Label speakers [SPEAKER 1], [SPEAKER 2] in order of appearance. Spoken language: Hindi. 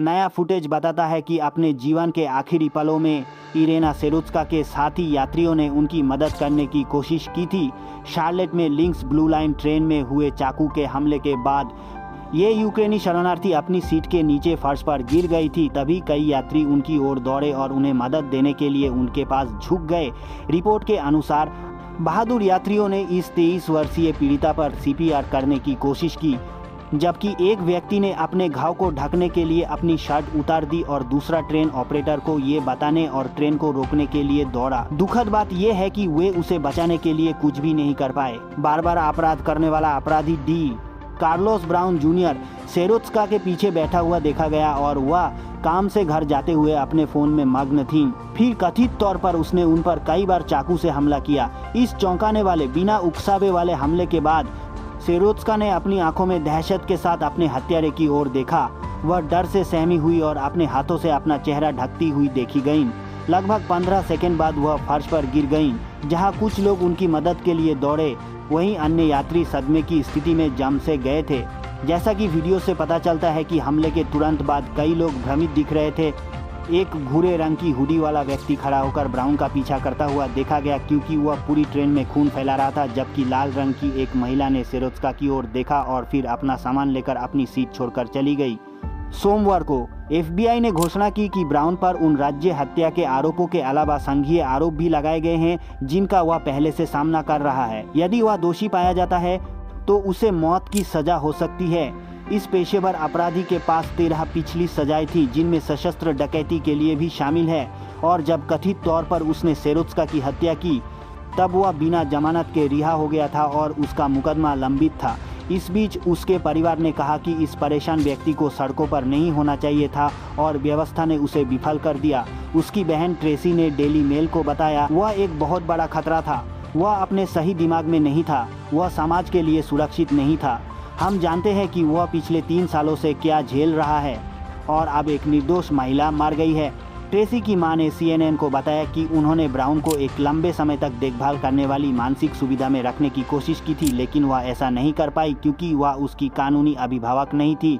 [SPEAKER 1] नया फुटेज बताता है कि अपने जीवन के आखिरी पलों में इरेना सेरुत्स्का के साथी यात्रियों ने उनकी मदद करने की कोशिश की थी। शार्लेट में लिंक्स ब्लू लाइन ट्रेन में हुए चाकू के हमले के बाद ये यूक्रेनी शरणार्थी अपनी सीट के नीचे फर्श पर गिर गई थी। तभी कई यात्री उनकी ओर दौड़े और उन्हें मदद देने के लिए उनके पास झुक गए। रिपोर्ट के अनुसार बहादुर यात्रियों ने इस 23 वर्षीय पीड़िता पर सीपीआर करने की कोशिश की, जबकि एक व्यक्ति ने अपने घाव को ढकने के लिए अपनी शर्ट उतार दी और दूसरा ट्रेन ऑपरेटर को ये बताने और ट्रेन को रोकने के लिए दौड़ा। दुखद बात यह है कि वे उसे बचाने के लिए कुछ भी नहीं कर पाए। बार बार अपराध करने वाला अपराधी डी कार्लोस ब्राउन जूनियर सेरुत्स्का के पीछे बैठा हुआ देखा गया और वह काम से घर जाते हुए अपने फोन में मग्न थी। फिर कथित तौर पर उसने उन पर कई बार चाकू से हमला किया। इस चौंकाने वाले बिना उकसावे वाले हमले के बाद सेरुत्स्का ने अपनी आंखों में दहशत के साथ अपने हत्यारे की ओर देखा। वह डर से सहमी हुई और अपने हाथों से अपना चेहरा ढकती हुई देखी गई। लगभग 15 सेकंड बाद वह फर्श पर गिर गईं। जहां कुछ लोग उनकी मदद के लिए दौड़े, वहीं अन्य यात्री सदमे की स्थिति में जम से गए थे। जैसा कि वीडियो से पता चलता है कि हमले के तुरंत बाद कई लोग भ्रमित दिख रहे थे। एक भूरे रंग की हुडी वाला व्यक्ति खड़ा होकर ब्राउन का पीछा करता हुआ देखा गया, क्योंकि वह पूरी ट्रेन में खून फैला रहा था, जबकि लाल रंग की एक महिला ने सेरुत्स्का की ओर देखा और फिर अपना सामान लेकर अपनी सीट छोड़कर चली गई। सोमवार को एफबीआई ने घोषणा की कि ब्राउन पर उन राज्य हत्या के आरोपों के अलावा संघीय आरोप भी लगाए गए हैं, जिनका वह पहले से सामना कर रहा है। यदि वह दोषी पाया जाता है तो उसे मौत की सजा हो सकती है। इस पेशेवर अपराधी के पास 13 पिछली सजाएं थी, जिनमें सशस्त्र डकैती के लिए भी शामिल है। और जब कथित तौर पर उसने सेरुत्स्का की हत्या की, तब वह बिना जमानत के रिहा हो गया था और उसका मुकदमा लंबित था। इस बीच उसके परिवार ने कहा कि इस परेशान व्यक्ति को सड़कों पर नहीं होना चाहिए था और व्यवस्था ने उसे विफल कर दिया। उसकी बहन ट्रेसी ने डेली मेल को बताया, वह एक बहुत बड़ा खतरा था। वह अपने सही दिमाग में नहीं था। वह समाज के लिए सुरक्षित नहीं था। हम जानते हैं कि वह पिछले 3 सालों से क्या झेल रहा है और अब एक निर्दोष महिला मर गई है। ट्रेसी की मां ने CNN को बताया कि उन्होंने ब्राउन को एक लंबे समय तक देखभाल करने वाली मानसिक सुविधा में रखने की कोशिश की थी, लेकिन वह ऐसा नहीं कर पाई क्योंकि वह उसकी कानूनी अभिभावक नहीं थी।